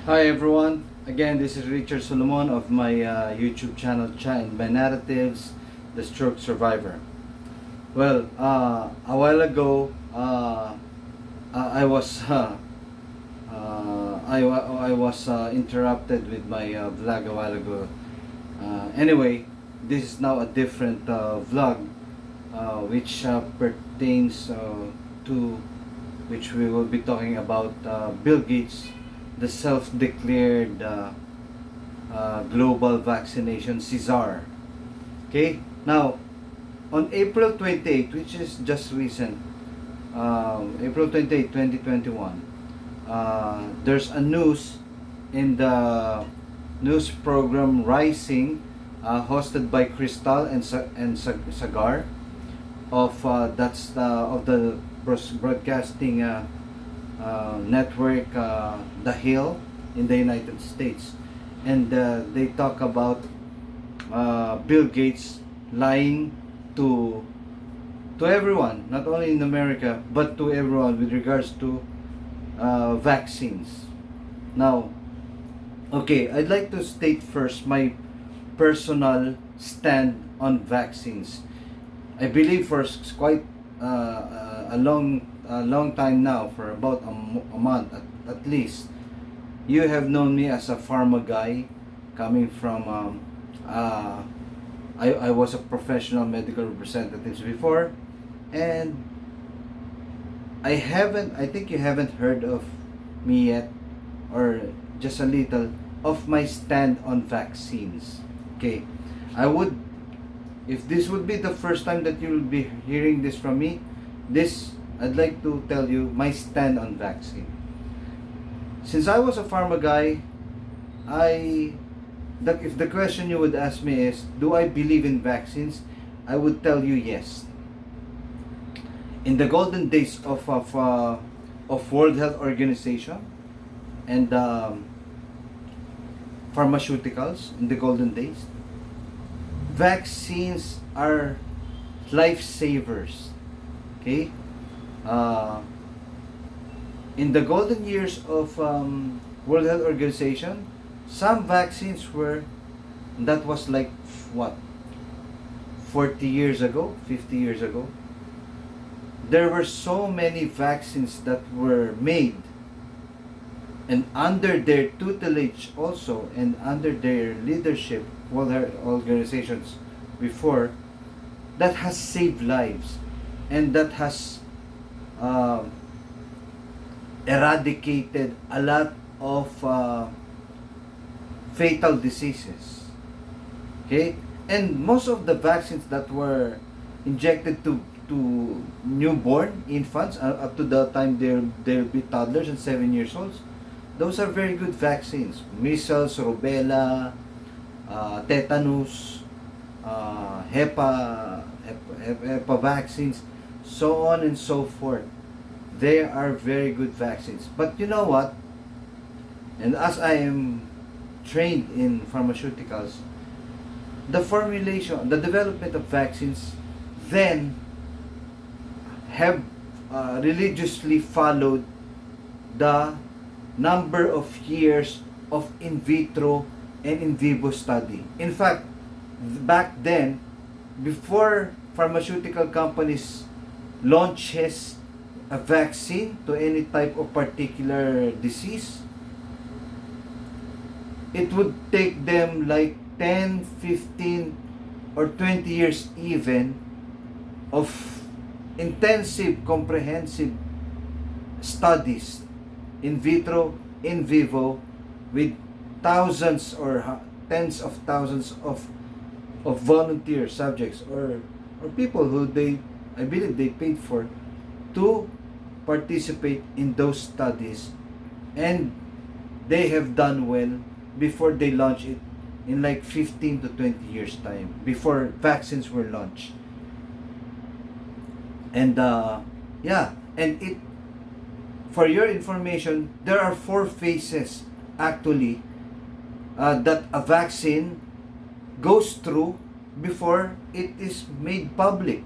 Hi everyone, again this is Richard Solomon of my YouTube channel My Narratives, The Stroke Survivor. Well, a while ago, I was I was interrupted with my vlog a while ago. Anyway, this is now a different vlog, which pertains to which we will be talking about Bill Gates, the self-declared Global Vaccination Czar. Okay, now on April 28, which is just recent, April 28, 2021, there's a news in the news program Rising, hosted by Crystal and Sagar of of the broadcasting network, The Hill in the United States, and they talk about Bill Gates lying to everyone, not only in America but to everyone with regards to vaccines. Now, okay, I'd like to state first my personal stand on vaccines. I believe for quite a long time now, for about a month at least, you have known me as a pharma guy, coming from I was a professional medical representative before, and I think you haven't heard of me yet, or just a little of my stand on vaccines. Okay, I would, if this would be the first time that you will be hearing this from me, I'd like to tell you my stand on vaccine. Since I was a pharma guy, if the question you would ask me is, do I believe in vaccines? I would tell you yes. In the golden days of World Health Organization and pharmaceuticals, in the golden days, vaccines are lifesavers. Okay, in the golden years of World Health Organization, some vaccines that was like what, 40 years ago, 50 years ago, there were so many vaccines that were made, and under their tutelage also, and under their leadership, World Health Organizations before, that has saved lives, and that has eradicated a lot of fatal diseases. Okay, and most of the vaccines that were injected to newborn infants, up to the time they'll be toddlers and 7 years old, those are very good vaccines. Measles, rubella, tetanus, HEPA vaccines, so on and so forth. They are very good vaccines. But you know what? And as I am trained in pharmaceuticals, the formulation, the development of vaccines then have religiously followed the number of years of in vitro and in vivo study. In fact, back then, before pharmaceutical companies launches a vaccine to any type of particular disease, it would take them like 10, 15, or 20 years even of intensive, comprehensive studies, in vitro, in vivo, with thousands or tens of thousands of volunteer subjects, or people who I believe they paid for to participate in those studies, and they have done well before they launch it in like 15 to 20 years time, before vaccines were launched. And yeah, and it, for your information, there are 4 phases actually that a vaccine goes through before it is made public.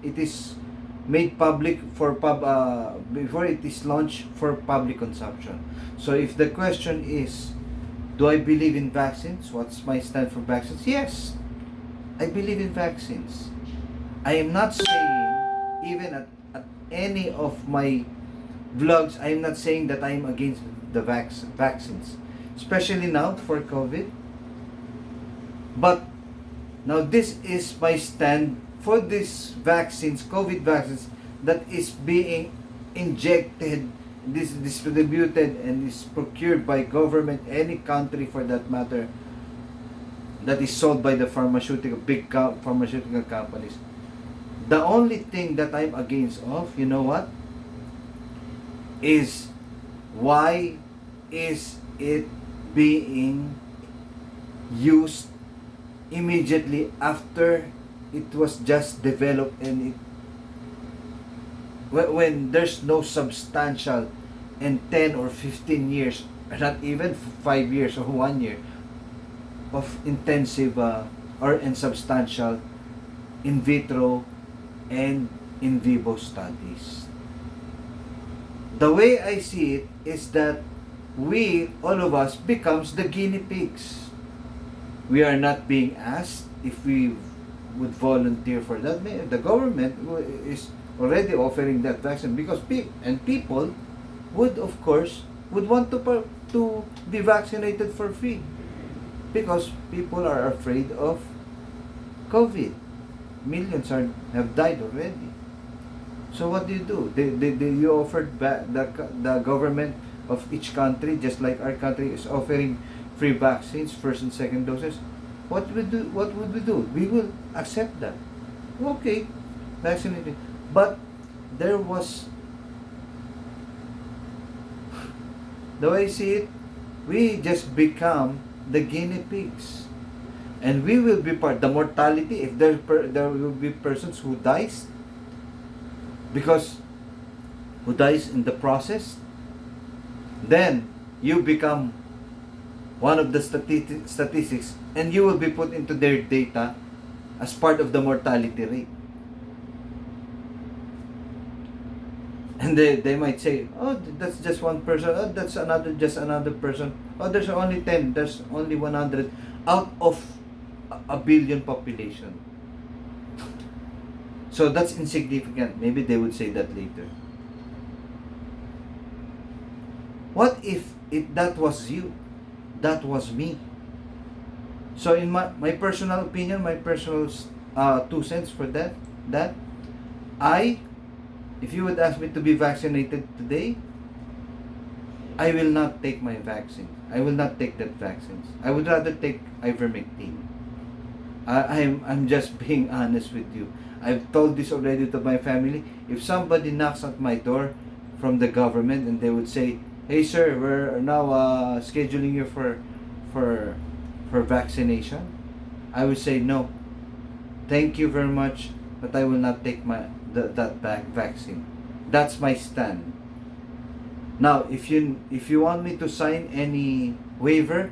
It is made public for before it is launched for public consumption. So if the question is, do I believe in vaccines? What's my stand for vaccines? Yes, I believe in vaccines. I am not saying, even at any of my vlogs, I am not saying that I am against the vaccines, especially now for COVID. But now this is my stand for these vaccines, COVID vaccines, that is being injected, this distributed and is procured by government, any country for that matter, that is sold by the pharmaceutical companies. The only thing that I'm against of, you know what, is why is it being used immediately after it was just developed, and when there's no substantial and 10 or 15 years, or not even 5 years or 1 year of intensive and substantial in vitro and in vivo studies. The way I see it is that we, all of us, becomes the guinea pigs. We are not being asked if we would volunteer for that. The government is already offering that vaccine because people would, of course, would want to be vaccinated for free, because people are afraid of COVID. Millions have died already. So what do? You offered the government of each country, just like our country is offering free vaccines, first and second doses. What would we do? We will accept that. Okay, vaccinated. But there was, the way I see it, we just become the guinea pigs, and we will be part. The mortality, if there will be persons who dies in the process, then you become one of the statistics, and you will be put into their data as part of the mortality rate. And they might say, oh, that's just one person, oh, that's another person, oh, there's only 10, there's only 100 out of a billion population. So that's insignificant. Maybe they would say that later. What if that was you? That was me. So in my personal opinion, my personal 2 cents for that, if you would ask me to be vaccinated today, I will not take my vaccine. I will not take that vaccines. I would rather take ivermectin. I'm just being honest with you. I've told this already to my family. If somebody knocks at my door from the government and they would say, hey sir, we're now scheduling you for vaccination, I would say no, thank you very much, but I will not take that vaccine. That's my stand. Now, if you want me to sign any waiver,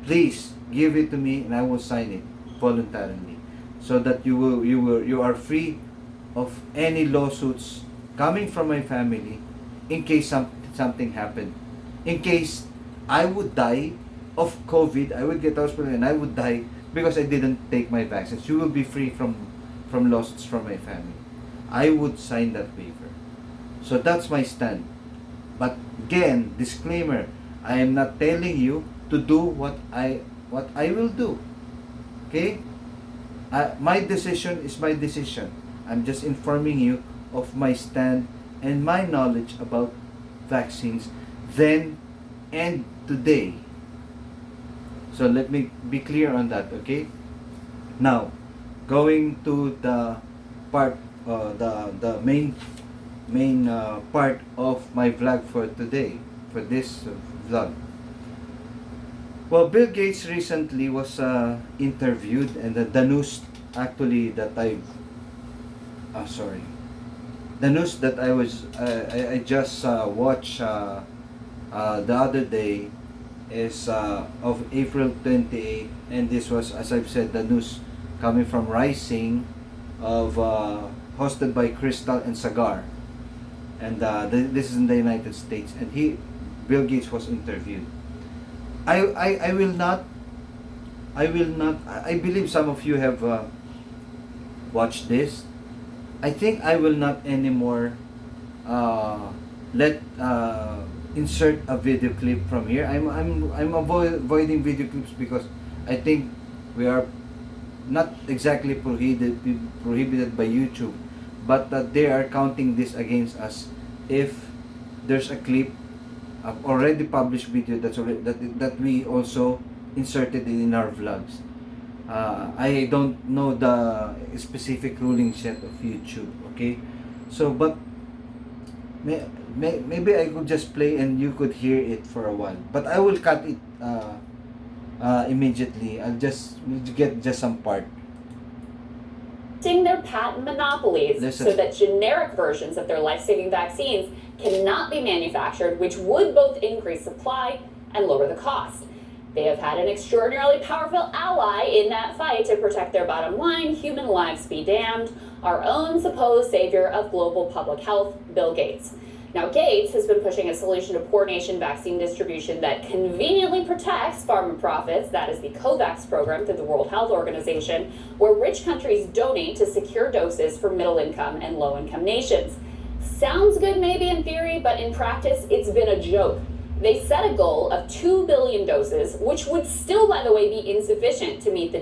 please give it to me and I will sign it voluntarily, so that you are free of any lawsuits coming from my family in case something happened. In case I would die of COVID, I would get hospital and I would die because I didn't take my vaccines. You will be free from lawsuits from my family. I would sign that waiver. So that's my stand. But again, disclaimer, I am not telling you to do what I will do. Okay? My decision is my decision. I'm just informing you of my stand and my knowledge about vaccines then and today. So let me be clear on that, okay? Now, going to the part, the main part of my vlog for today, for this vlog. Well, Bill Gates recently was interviewed, and the news actually that the news that I just watched the other day is of April 28, and this was, as I've said, the news coming from Rising of hosted by Crystal and Sagar, and this is in the United States, and Bill Gates was interviewed. I will not. I believe some of you have watched this. I think I will not anymore let insert a video clip from here. I'm avoiding video clips because I think we are not exactly prohibited by YouTube, but they are counting this against us if there's a clip of already published video that we also inserted in our vlogs. I don't know the specific rulings yet of YouTube. Okay, so but maybe I could just play and you could hear it for a while, but I will cut it immediately. We'll get just some part. Their patent monopolies so that generic versions of their life-saving vaccines cannot be manufactured, which would both increase supply and lower the cost. They have had an extraordinarily powerful ally in that fight to protect their bottom line, human lives be damned, our own supposed savior of global public health, Bill Gates. Now, Gates has been pushing a solution to poor nation vaccine distribution that conveniently protects pharma profits. That is the COVAX program through the World Health Organization, where rich countries donate to secure doses for middle-income and low-income nations. Sounds good maybe in theory, but in practice, it's been a joke. They set a goal of 2 billion doses, which would still, by the way, be insufficient to meet the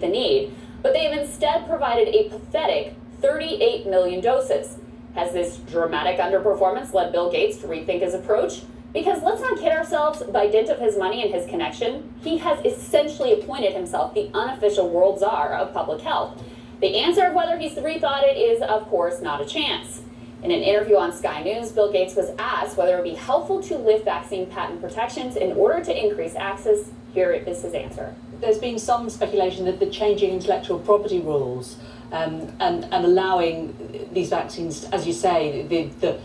need, but they have instead provided a pathetic 38 million doses. Has this dramatic underperformance led Bill Gates to rethink his approach? Because let's not kid ourselves, by dint of his money and his connection, he has essentially appointed himself the unofficial world czar of public health. The answer of whether he's rethought it is, of course, not a chance. In an interview on Sky News, Bill Gates was asked whether it would be helpful to lift vaccine patent protections in order to increase access. Here is his answer. There's been some speculation that the changing intellectual property rules and allowing these vaccines, as you say, the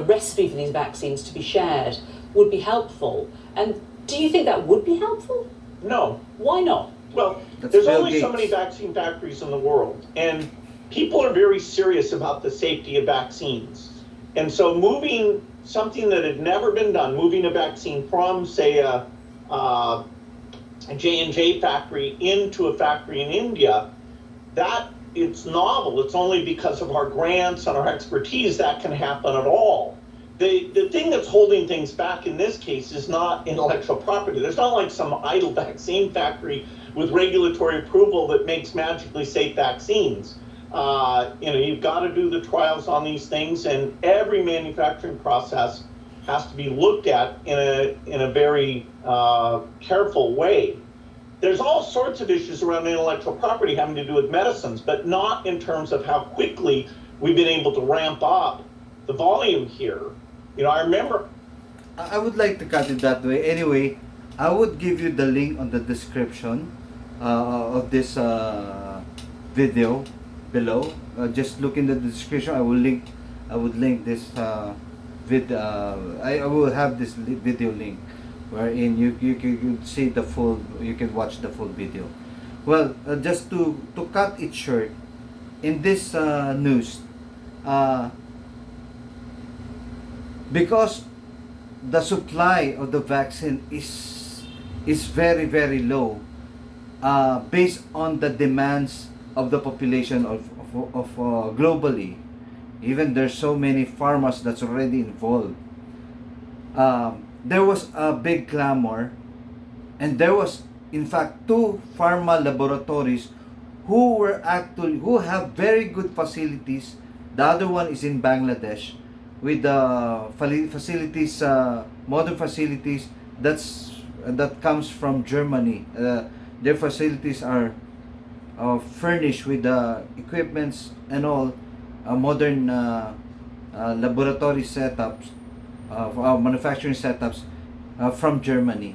recipe for these vaccines to be shared would be helpful. And do you think that would be helpful? No. Why not? Well, That's there's Bill only so Gates. many vaccine factories in the world, and people are very serious about the safety of vaccines. And so moving something that had never been done, moving a vaccine from, say, a J&J factory into a factory in India, that it's novel. It's only because of our grants and our expertise that can happen at all. The thing that's holding things back in this case is not intellectual property. There's not like some idle vaccine factory with regulatory approval that makes magically safe vaccines. You've got to do the trials on these things, and every manufacturing process has to be looked at in a very careful way. There's all sorts of issues around intellectual property having to do with medicines, but not in terms of how quickly we've been able to ramp up the volume here. I remember. I would like to cut it that way. Anyway, I would give you the link on the description of this video below. Just look in the description. I would link this video. I will have this video link wherein you can see the full. You can watch the full video. Well, just to cut it short, in this news, because the supply of the vaccine is very, very low, based on the demands of the population of globally. Even there's so many pharmas that's already involved. There was a big clamor, and there was in fact 2 pharma laboratories who have very good facilities. The other one is in Bangladesh with facilities, modern facilities that comes from Germany. Their facilities are furnished with equipments and all, modern laboratory setups, manufacturing setups from Germany.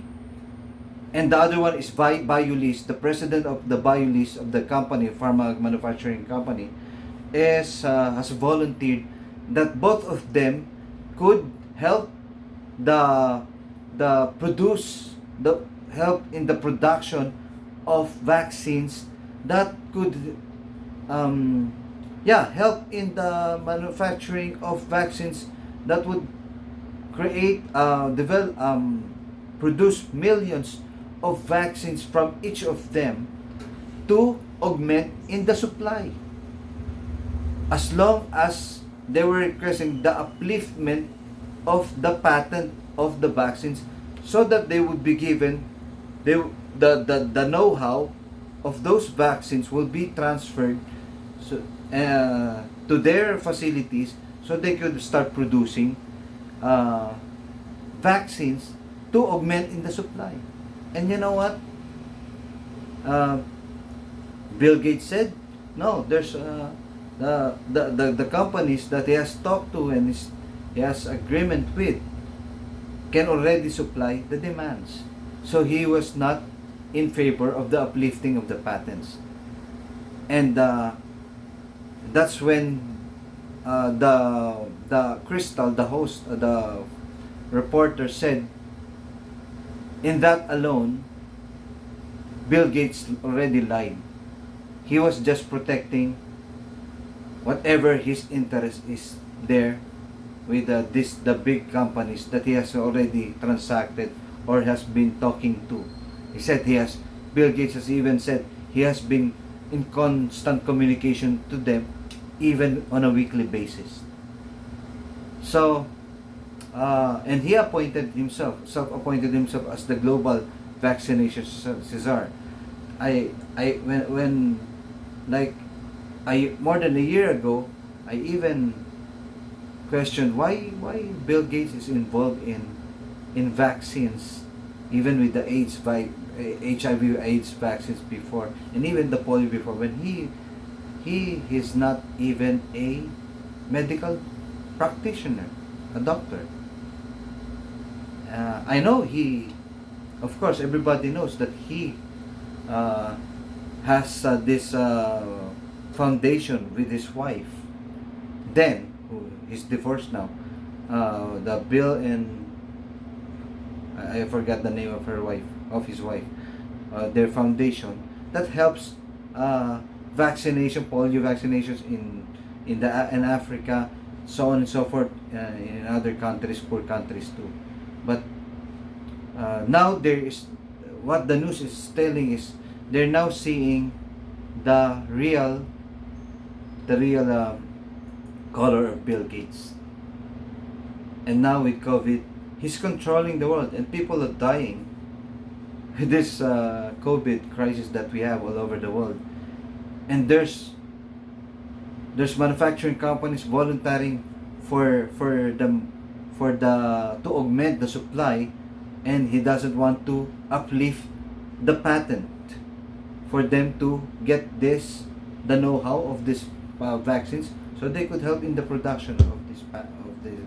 And the other one is Biolis. The president of the Biolis, of the company, pharma manufacturing company, has volunteered that both of them could help help in the production of vaccines that could help in the manufacturing of vaccines that would create, produce millions of vaccines from each of them to augment in the supply. As long as they were requesting the upliftment of the patent of the vaccines, so that they would be given, the know-how of those vaccines will be transferred to their facilities, so they could start producing vaccines to augment in the supply. And you know what? Bill Gates said, no, there's the companies that he has talked to and he has agreement with can already supply the demands. So he was not in favor of the uplifting of the patents. And that's when the Crystal, the host, the reporter said, in that alone, Bill Gates already lied. He was just protecting whatever his interest is there with the big companies that he has already transacted or has been talking to. He said Bill Gates has even said he has been in constant communication to them, even on a weekly basis. So, and he self-appointed himself as the Global Vaccination Czar. When more than a year ago, I even questioned why Bill Gates is involved in vaccines, even with the HIV/AIDS vaccines before, and even the polio before, when he is not even a medical practitioner, a doctor. I know of course, everybody knows that he has this foundation with his wife, then, who is divorced now, the Bill and I forgot the name of his wife, their foundation that helps polio vaccinations in Africa, so on and so forth, in other countries, poor countries too. But now what the news is telling is they're now seeing the real color of Bill Gates. And now with COVID, he's controlling the world, and people are dying with this COVID crisis that we have all over the world. And there's manufacturing companies volunteering to augment the supply, and he doesn't want to uplift the patent for them to get the know-how of these vaccines, so they could help in the production of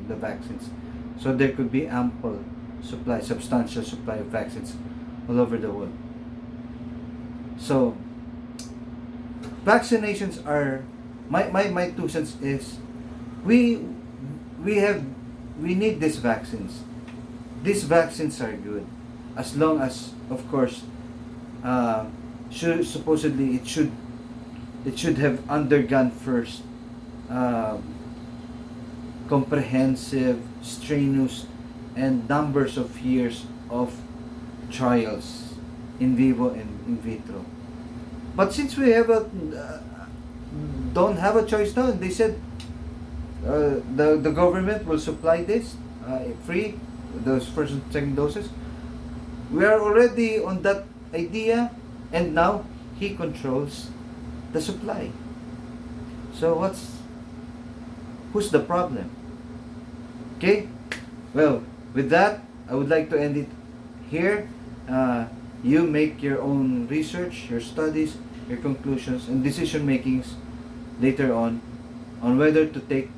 the vaccines, so there could be ample supply, substantial supply of vaccines all over the world. So vaccinations are my 2 cents is we need these vaccines. These vaccines are good as long as, of course, supposedly it should have undergone first comprehensive, strenuous, and numbers of years of trials, in vivo and in vitro. But since we don't have a choice now, they said the government will supply this free, those first and second doses. We are already on that idea, and now he controls the supply. So who's the problem? Okay, well, with that, I would like to end it here. You make your own research, your studies, your conclusions, and decision makings later on whether to take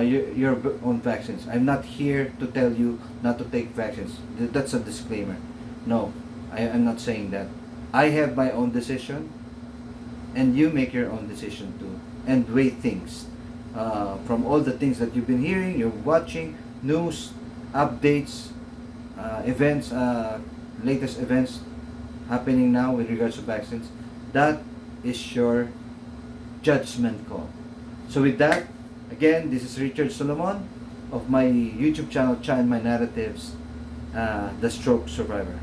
your own vaccines. I'm not here to tell you not to take vaccines. That's a disclaimer. No, I'm not saying that. I have my own decision, and you make your own decision too, and weigh things from all the things that you've been hearing, you're watching, news, updates, events, latest events happening now with regards to vaccines. That is your judgment call. So with that, again, this is Richard Solomon of my YouTube channel, China My Narratives, The Stroke Survivor.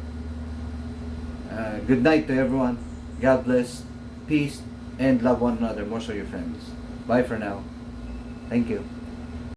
Good night to everyone. God bless, peace, and love one another, more so your families. Bye for now. Thank you.